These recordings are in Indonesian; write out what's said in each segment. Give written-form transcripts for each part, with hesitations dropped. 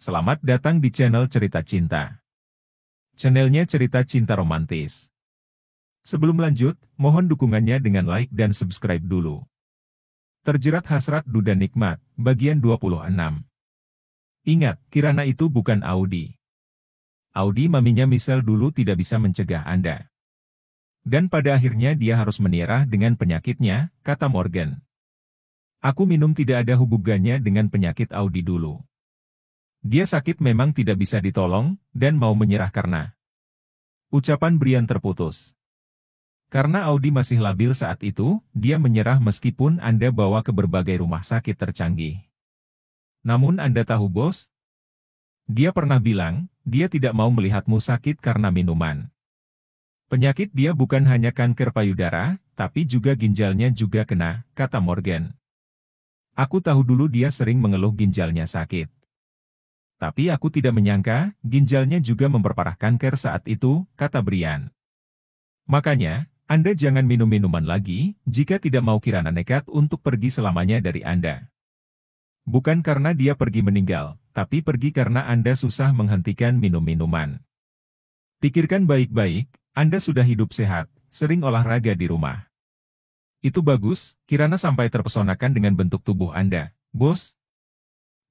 Selamat datang di channel Cerita Cinta. Channelnya cerita cinta romantis. Sebelum lanjut, mohon dukungannya dengan like dan subscribe dulu. Terjerat hasrat duda nikmat, bagian 26. Ingat, Kirana itu bukan Audi. Audi maminya Michelle dulu tidak bisa mencegah Anda. Dan pada akhirnya dia harus menyerah dengan penyakitnya, kata Morgan. Aku minum tidak ada hubungannya dengan penyakit Audi dulu. Dia sakit memang tidak bisa ditolong, dan mau menyerah karena. Ucapan Brian terputus. Karena Audi masih labil saat itu, dia menyerah meskipun Anda bawa ke berbagai rumah sakit tercanggih. Namun Anda tahu bos? Dia pernah bilang, dia tidak mau melihatmu sakit karena minuman. Penyakit dia bukan hanya kanker payudara, tapi juga ginjalnya juga kena, kata Morgan. Aku tahu dulu dia sering mengeluh ginjalnya sakit. Tapi aku tidak menyangka, ginjalnya juga memperparah kanker saat itu, kata Brian. Makanya, Anda jangan minum minuman lagi, jika tidak mau Kirana nekat untuk pergi selamanya dari Anda. Bukan karena dia pergi meninggal, tapi pergi karena Anda susah menghentikan minum minuman. Pikirkan baik-baik, Anda sudah hidup sehat, sering olahraga di rumah. Itu bagus, Kirana sampai terpesonakan dengan bentuk tubuh Anda, bos.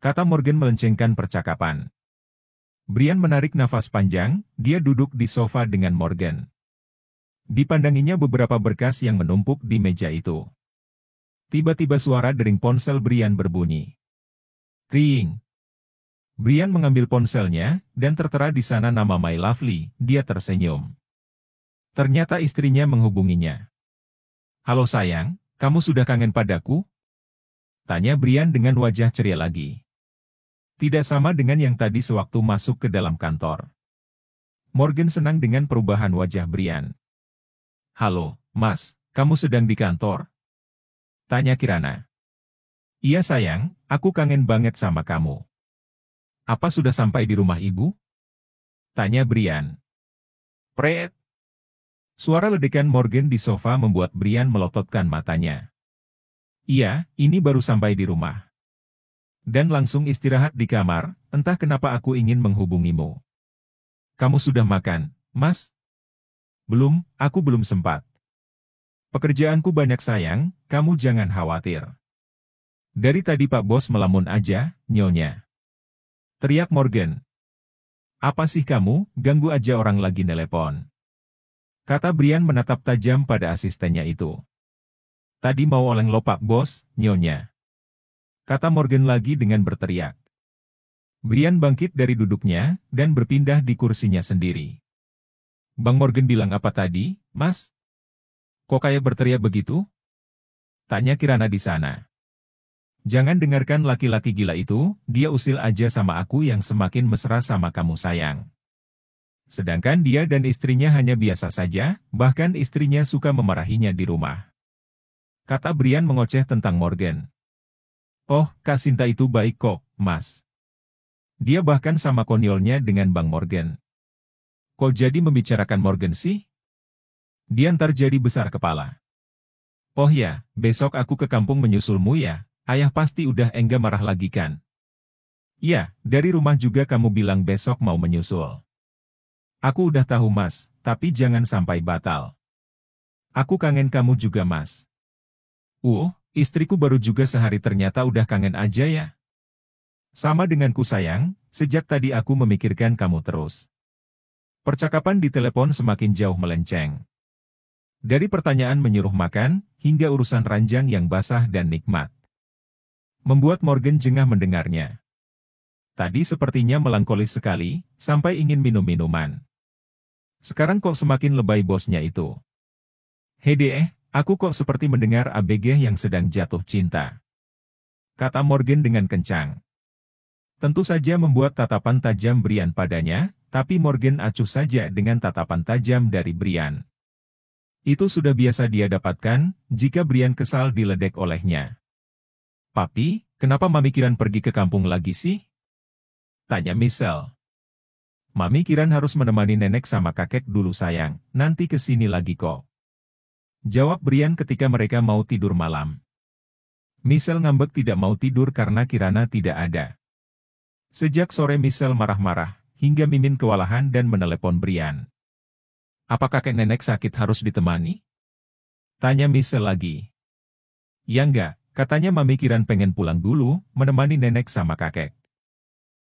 Kata Morgan melencengkan percakapan. Brian menarik nafas panjang, dia duduk di sofa dengan Morgan. Dipandanginya beberapa berkas yang menumpuk di meja itu. Tiba-tiba suara dering ponsel Brian berbunyi. Ring. Brian mengambil ponselnya, dan tertera di sana nama My Lovely, dia tersenyum. Ternyata istrinya menghubunginya. Halo sayang, kamu sudah kangen padaku? Tanya Brian dengan wajah ceria lagi. Tidak sama dengan yang tadi sewaktu masuk ke dalam kantor. Morgan senang dengan perubahan wajah Brian. Halo, Mas, kamu sedang di kantor? Tanya Kirana. Iya sayang, aku kangen banget sama kamu. Apa sudah sampai di rumah ibu? Tanya Brian. Pret. Suara ledekan Morgan di sofa membuat Brian melototkan matanya. Iya, ini baru sampai di rumah. Dan langsung istirahat di kamar, entah kenapa aku ingin menghubungimu. Kamu sudah makan, Mas? Belum, aku belum sempat. Pekerjaanku banyak sayang, kamu jangan khawatir. Dari tadi Pak Bos melamun aja, nyonya. Teriak Morgan. Apa sih kamu, ganggu aja orang lagi nelepon. Kata Brian menatap tajam pada asistennya itu. Tadi mau oleng lo Pak Bos, nyonya. Kata Morgan lagi dengan berteriak. Brian bangkit dari duduknya, dan berpindah di kursinya sendiri. Bang Morgan bilang apa tadi, Mas? Kok kayak berteriak begitu? Tanya Kirana di sana. Jangan dengarkan laki-laki gila itu, dia usil aja sama aku yang semakin mesra sama kamu sayang. Sedangkan dia dan istrinya hanya biasa saja, bahkan istrinya suka memarahinya di rumah. Kata Brian mengoceh tentang Morgan. Oh, Kak Sinta itu baik kok, Mas. Dia bahkan sama konyolnya dengan Bang Morgan. Kok jadi membicarakan Morgan sih? Dia ntar jadi besar kepala. Oh ya, besok aku ke kampung menyusulmu ya, ayah pasti udah enggak marah lagi kan? Ya, dari rumah juga kamu bilang besok mau menyusul. Aku udah tahu Mas, tapi jangan sampai batal. Aku kangen kamu juga Mas. Istriku baru juga sehari ternyata udah kangen aja ya. Sama denganku sayang, sejak tadi aku memikirkan kamu terus. Percakapan di telepon semakin jauh melenceng. Dari pertanyaan menyuruh makan, hingga urusan ranjang yang basah dan nikmat. Membuat Morgan jengah mendengarnya. Tadi sepertinya melankolis sekali, sampai ingin minum minuman. Sekarang kok semakin lebay bosnya itu. Hede aku kok seperti mendengar ABG yang sedang jatuh cinta. Kata Morgan dengan kencang. Tentu saja membuat tatapan tajam Brian padanya, tapi Morgan acuh saja dengan tatapan tajam dari Brian. Itu sudah biasa dia dapatkan, jika Brian kesal diledek olehnya. Papi, kenapa Mami Kiran pergi ke kampung lagi sih? Tanya Michelle. Mami Kiran harus menemani nenek sama kakek dulu sayang, nanti kesini lagi kok. Jawab Brian ketika mereka mau tidur malam. Michelle ngambek tidak mau tidur karena Kirana tidak ada. Sejak sore Michelle marah-marah, hingga Mimin kewalahan dan menelepon Brian. "Apa kakek nenek sakit harus ditemani?" tanya Michelle lagi. "Ya enggak, katanya Mami Kiran pengen pulang dulu, menemani nenek sama kakek.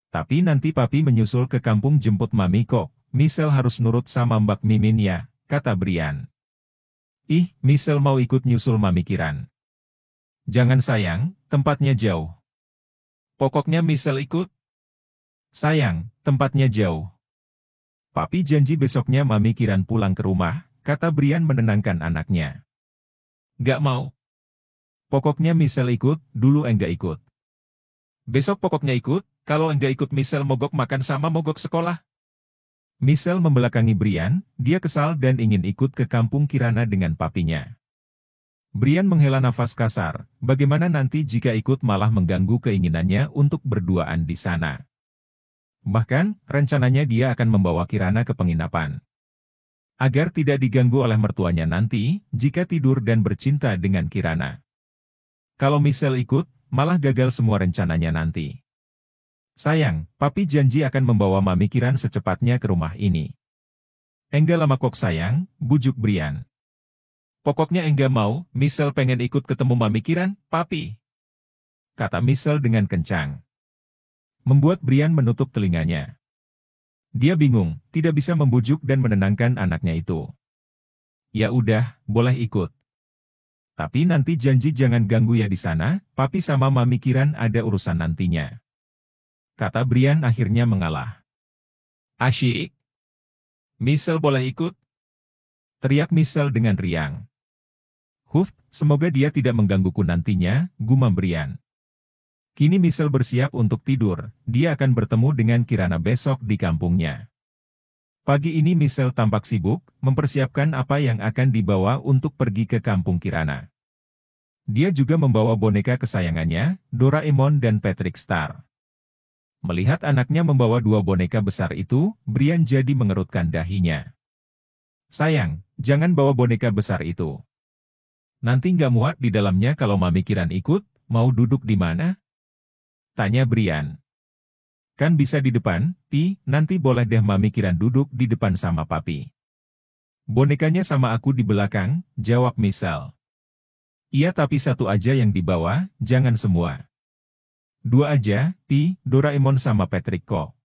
Tapi nanti papi menyusul ke kampung jemput Mami kok, Michelle harus nurut sama Mbak Mimin ya," kata Brian. "Ih, Michelle mau ikut nyusul Mami Kiran." "Jangan sayang, tempatnya jauh." "Pokoknya Michelle ikut." "Sayang, tempatnya jauh." "Papi janji besoknya Mami Kiran pulang ke rumah," kata Brian menenangkan anaknya. "Gak mau. Pokoknya Michelle ikut, dulu enggak ikut." "Besok pokoknya ikut, kalau enggak ikut Michelle mogok makan sama mogok sekolah." Michelle membelakangi Brian, dia kesal dan ingin ikut ke kampung Kirana dengan papinya. Brian menghela nafas kasar, bagaimana nanti jika ikut malah mengganggu keinginannya untuk berduaan di sana. Bahkan, rencananya dia akan membawa Kirana ke penginapan. Agar tidak diganggu oleh mertuanya nanti, jika tidur dan bercinta dengan Kirana. Kalau Michelle ikut, malah gagal semua rencananya nanti. "Sayang, papi janji akan membawa Mami Kiran secepatnya ke rumah ini." "Enggak lama kok sayang," bujuk Brian. "Pokoknya enggak mau, Michelle pengen ikut ketemu Mami Kiran, papi," kata Michelle dengan kencang. Membuat Brian menutup telinganya. Dia bingung, tidak bisa membujuk dan menenangkan anaknya itu. "Ya udah, boleh ikut. Tapi nanti janji jangan ganggu ya di sana, papi sama Mami Kiran ada urusan nantinya," kata Brian akhirnya mengalah. "Asyik. Michelle boleh ikut?" teriak Michelle dengan riang. Semoga dia tidak menggangguku nantinya," gumam Brian. Kini Michelle bersiap untuk tidur, dia akan bertemu dengan Kirana besok di kampungnya. Pagi ini Michelle tampak sibuk, mempersiapkan apa yang akan dibawa untuk pergi ke kampung Kirana. Dia juga membawa boneka kesayangannya, Doraemon dan Patrick Star. Melihat anaknya membawa dua boneka besar itu, Brian jadi mengerutkan dahinya. "Sayang, jangan bawa boneka besar itu. Nanti nggak muat di dalamnya kalau Mami Kiran ikut, mau duduk di mana?" tanya Brian. "Kan bisa di depan, Pi, nanti boleh deh Mami Kiran duduk di depan sama papi." "Bonekanya sama aku di belakang," jawab Michelle. "Iya tapi satu aja yang dibawa, jangan semua." "Dua aja, Pi, Doraemon sama Patrick kok."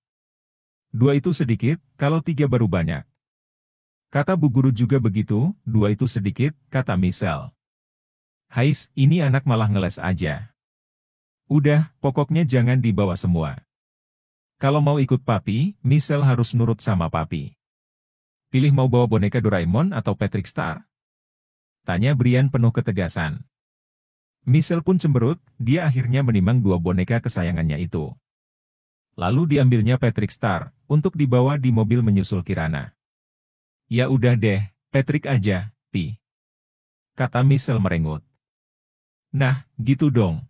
"Dua itu sedikit, kalau tiga baru banyak." Kata Bu Guru juga begitu, "Dua itu sedikit," kata Michelle. "Hais, ini anak malah ngeles aja." "Udah, pokoknya jangan dibawa semua. Kalau mau ikut papi, Michelle harus nurut sama papi." "Pilih mau bawa boneka Doraemon atau Patrick Star?" tanya Brian penuh ketegasan. Michelle pun cemberut, dia akhirnya menimang dua boneka kesayangannya itu. Lalu diambilnya Patrick Star, untuk dibawa di mobil menyusul Kirana. "Ya udah deh, Patrick aja, Pi," kata Michelle merengut. "Nah, gitu dong.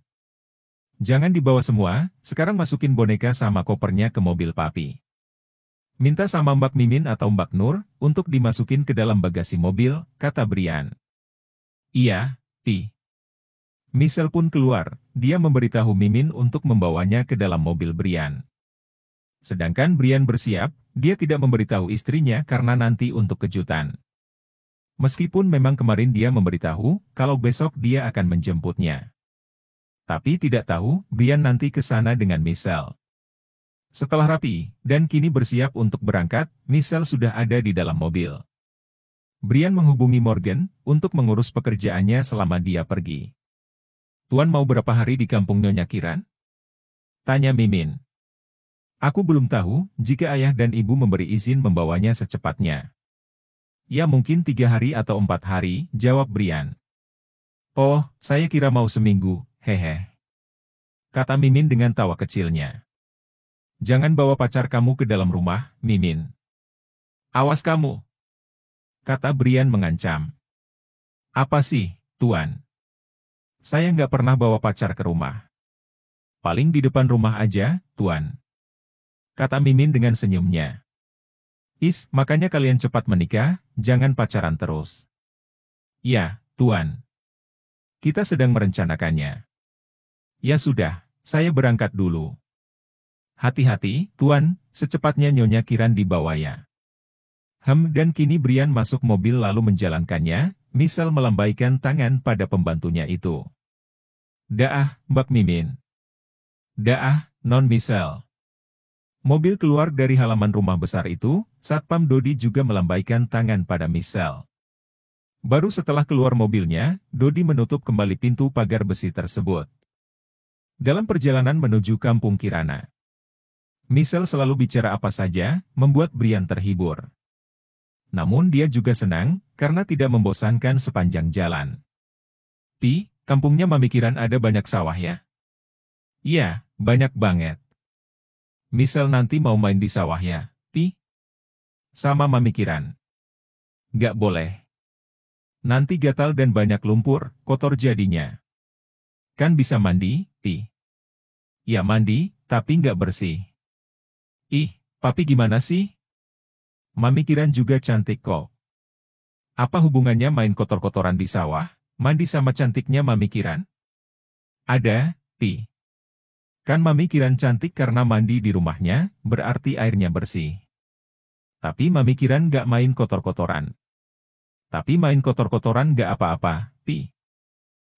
Jangan dibawa semua, sekarang masukin boneka sama kopernya ke mobil papi. Minta sama Mbak Mimin atau Mbak Nur, untuk dimasukin ke dalam bagasi mobil," kata Brian. "Iya, Pi." Michelle pun keluar, dia memberitahu Mimin untuk membawanya ke dalam mobil Brian. Sedangkan Brian bersiap, dia tidak memberitahu istrinya karena nanti untuk kejutan. Meskipun memang kemarin dia memberitahu, kalau besok dia akan menjemputnya. Tapi tidak tahu, Brian nanti ke sana dengan Michelle. Setelah rapi, dan kini bersiap untuk berangkat, Michelle sudah ada di dalam mobil. Brian menghubungi Morgan, untuk mengurus pekerjaannya selama dia pergi. "Tuan mau berapa hari di kampung Nyonya Kiran?" tanya Mimin. "Aku belum tahu, jika ayah dan ibu memberi izin membawanya secepatnya." "Ya mungkin 3 hari atau 4 hari, jawab Brian. "Oh, saya kira mau seminggu, hehe," kata Mimin dengan tawa kecilnya. "Jangan bawa pacar kamu ke dalam rumah, Mimin. Awas kamu," kata Brian mengancam. "Apa sih, Tuan? Saya nggak pernah bawa pacar ke rumah. Paling di depan rumah aja, Tuan," kata Mimin dengan senyumnya. Makanya kalian cepat menikah, jangan pacaran terus." "Ya, Tuan. Kita sedang merencanakannya." "Ya sudah, saya berangkat dulu." Hati-hati, Tuan, secepatnya Nyonya Kiran dibawa ya. Dan kini Brian masuk mobil lalu menjalankannya. Michelle melambaikan tangan pada pembantunya itu. Daah, Mbak Mimin. Daah, Non Michelle. Mobil keluar dari halaman rumah besar itu, Satpam Dodi juga melambaikan tangan pada Michelle. Baru setelah keluar mobilnya, Dodi menutup kembali pintu pagar besi tersebut. Dalam perjalanan menuju kampung Kirana, Michelle selalu bicara apa saja, membuat Brian terhibur. Namun dia juga senang, karena tidak membosankan sepanjang jalan. Pi, kampungnya Mami Kiran ada banyak sawah ya? Iya, banyak banget. Michelle nanti mau main di sawah ya, Pi? Sama Mami Kiran. Gak boleh. Nanti gatal dan banyak lumpur, kotor jadinya. Kan bisa mandi, Pi? Ya mandi, tapi nggak bersih. Ih, Papi gimana sih? Mami Kiran juga cantik kok. Apa hubungannya main kotor-kotoran di sawah, mandi sama cantiknya Mami Kiran? Ada, Pi. Kan Mami Kiran cantik karena mandi di rumahnya, berarti airnya bersih. Tapi Mami Kiran nggak main kotor-kotoran. Tapi main kotor-kotoran nggak apa-apa, Pi.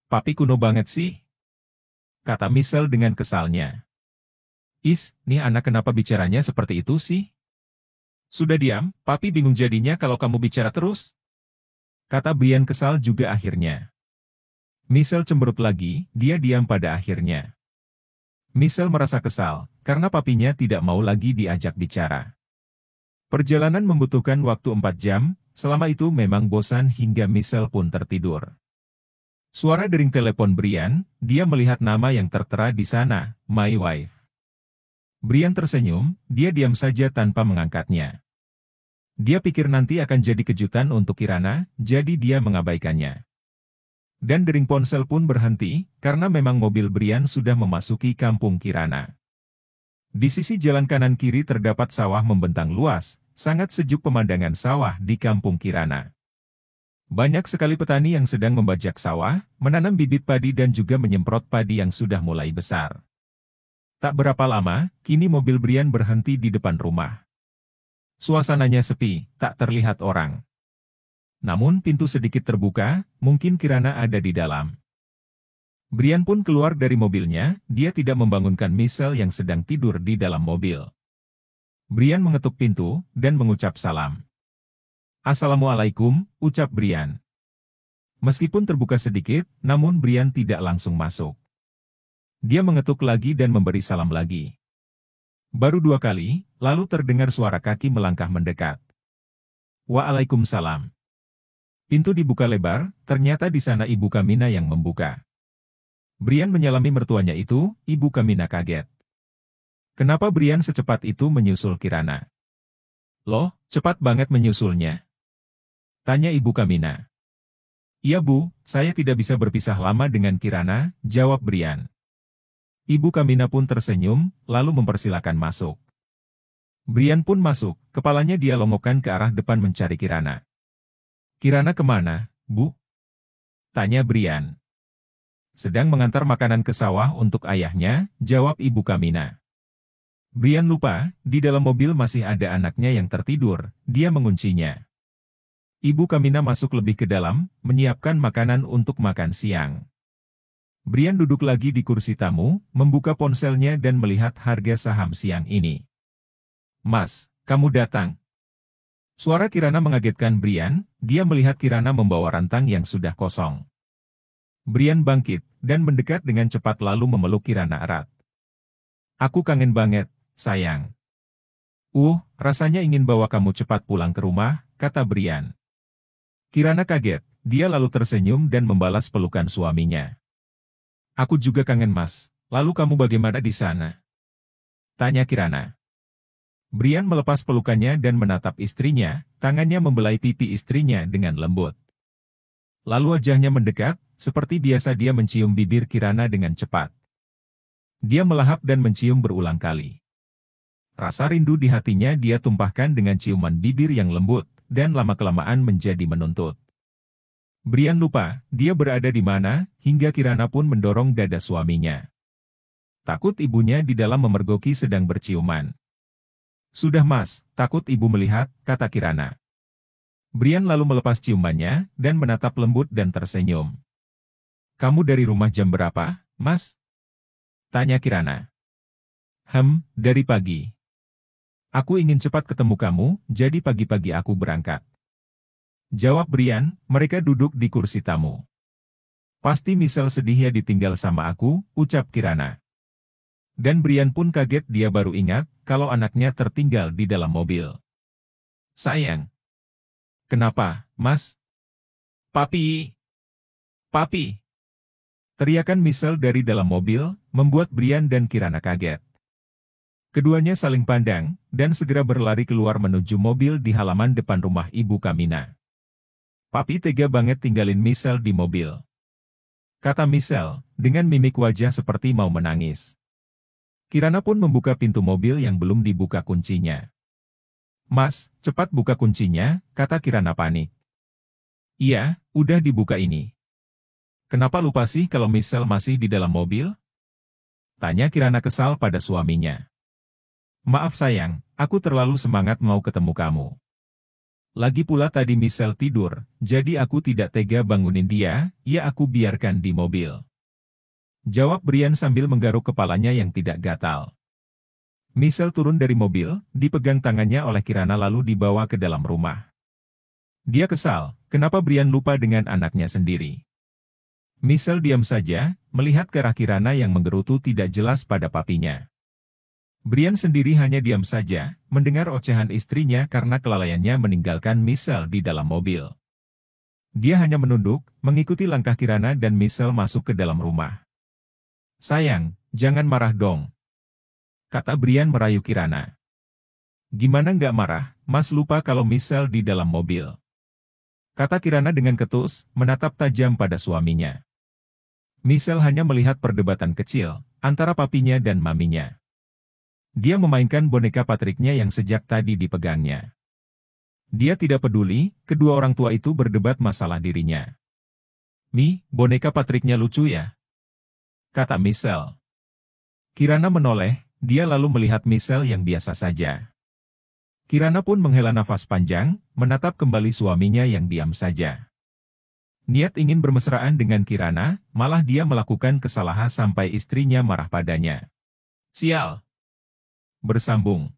Papi kuno banget sih. Kata Michelle dengan kesalnya. Nih anak kenapa bicaranya seperti itu sih? Sudah diam, Papi bingung jadinya kalau kamu bicara terus. Kata Brian kesal juga akhirnya. Michelle cemberut lagi, dia diam pada akhirnya. Michelle merasa kesal, karena papinya tidak mau lagi diajak bicara. Perjalanan membutuhkan waktu 4 jam, selama itu memang bosan hingga Michelle pun tertidur. Suara dering telepon Brian, dia melihat nama yang tertera di sana, My Wife. Brian tersenyum, dia diam saja tanpa mengangkatnya. Dia pikir nanti akan jadi kejutan untuk Kirana, jadi dia mengabaikannya. Dan dering ponsel pun berhenti, karena memang mobil Brian sudah memasuki kampung Kirana. Di sisi jalan kanan kiri terdapat sawah membentang luas, sangat sejuk pemandangan sawah di kampung Kirana. Banyak sekali petani yang sedang membajak sawah, menanam bibit padi dan juga menyemprot padi yang sudah mulai besar. Tak berapa lama, kini mobil Brian berhenti di depan rumah. Suasananya sepi, tak terlihat orang. Namun pintu sedikit terbuka, mungkin Kirana ada di dalam. Brian pun keluar dari mobilnya, dia tidak membangunkan Michelle yang sedang tidur di dalam mobil. Brian mengetuk pintu, dan mengucap salam. Assalamualaikum, ucap Brian. Meskipun terbuka sedikit, namun Brian tidak langsung masuk. Dia mengetuk lagi dan memberi salam lagi. Baru 2 kali, lalu terdengar suara kaki melangkah mendekat. Waalaikumsalam. Pintu dibuka lebar, ternyata di sana Ibu Kamina yang membuka. Brian menyalami mertuanya itu, Ibu Kamina kaget. Kenapa Brian secepat itu menyusul Kirana? Loh, cepat banget menyusulnya? Tanya Ibu Kamina. Iya Bu, saya tidak bisa berpisah lama dengan Kirana, jawab Brian. Ibu Kamina pun tersenyum, lalu mempersilakan masuk. Brian pun masuk, kepalanya dia longokkan ke arah depan mencari Kirana. Kirana kemana, Bu? Tanya Brian. Sedang mengantar makanan ke sawah untuk ayahnya, jawab Ibu Kamina. Brian lupa, di dalam mobil masih ada anaknya yang tertidur, dia menguncinya. Ibu Kamina masuk lebih ke dalam, menyiapkan makanan untuk makan siang. Brian duduk lagi di kursi tamu, membuka ponselnya dan melihat harga saham siang ini. Mas, kamu datang. Suara Kirana mengagetkan Brian, dia melihat Kirana membawa rantang yang sudah kosong. Brian bangkit, dan mendekat dengan cepat lalu memeluk Kirana erat. Aku kangen banget, sayang. Rasanya ingin bawa kamu cepat pulang ke rumah, kata Brian. Kirana kaget, dia lalu tersenyum dan membalas pelukan suaminya. Aku juga kangen Mas, lalu kamu bagaimana di sana? Tanya Kirana. Brian melepas pelukannya dan menatap istrinya, tangannya membelai pipi istrinya dengan lembut. Lalu wajahnya mendekat, seperti biasa dia mencium bibir Kirana dengan cepat. Dia melahap dan mencium berulang kali. Rasa rindu di hatinya dia tumpahkan dengan ciuman bibir yang lembut, dan lama-kelamaan menjadi menuntut. Brian lupa, dia berada di mana, hingga Kirana pun mendorong dada suaminya. Takut ibunya di dalam memergoki sedang berciuman. Sudah Mas, takut ibu melihat, kata Kirana. Brian lalu melepas ciumannya, dan menatap lembut dan tersenyum. Kamu dari rumah jam berapa, Mas? Tanya Kirana. Dari pagi. Aku ingin cepat ketemu kamu, jadi pagi-pagi aku berangkat. Jawab Brian, mereka duduk di kursi tamu. Pasti Michelle sedih ya ditinggal sama aku, ucap Kirana. Dan Brian pun kaget, dia baru ingat, kalau anaknya tertinggal di dalam mobil. Sayang. Kenapa, Mas? Papi! Papi! Teriakan Michelle dari dalam mobil, membuat Brian dan Kirana kaget. Keduanya saling pandang, dan segera berlari keluar menuju mobil di halaman depan rumah Ibu Kamina. Papi tega banget tinggalin Michelle di mobil. Kata Michelle, dengan mimik wajah seperti mau menangis. Kirana pun membuka pintu mobil yang belum dibuka kuncinya. Mas, cepat buka kuncinya, kata Kirana panik. Iya, udah dibuka ini. Kenapa lupa sih kalau Michelle masih di dalam mobil? Tanya Kirana kesal pada suaminya. Maaf sayang, aku terlalu semangat mau ketemu kamu. Lagi pula tadi Michelle tidur, jadi aku tidak tega bangunin dia, ya aku biarkan di mobil. Jawab Brian sambil menggaruk kepalanya yang tidak gatal. Michelle turun dari mobil, dipegang tangannya oleh Kirana lalu dibawa ke dalam rumah. Dia kesal, kenapa Brian lupa dengan anaknya sendiri. Michelle diam saja, melihat ke arah Kirana yang menggerutu tidak jelas pada papinya. Brian sendiri hanya diam saja, mendengar ocehan istrinya karena kelalaiannya meninggalkan Michelle di dalam mobil. Dia hanya menunduk, mengikuti langkah Kirana dan Michelle masuk ke dalam rumah. Sayang, jangan marah dong. Kata Brian merayu Kirana. Gimana nggak marah, Mas lupa kalau Michelle di dalam mobil. Kata Kirana dengan ketus, menatap tajam pada suaminya. Michelle hanya melihat perdebatan kecil, antara papinya dan maminya. Dia memainkan boneka Patricknya yang sejak tadi dipegangnya. Dia tidak peduli, kedua orang tua itu berdebat masalah dirinya. Mi, boneka Patricknya lucu ya? Kata Michelle. Kirana menoleh, dia lalu melihat Michelle yang biasa saja. Kirana pun menghela nafas panjang, menatap kembali suaminya yang diam saja. Niat ingin bermesraan dengan Kirana, malah dia melakukan kesalahan sampai istrinya marah padanya. Sial! Bersambung.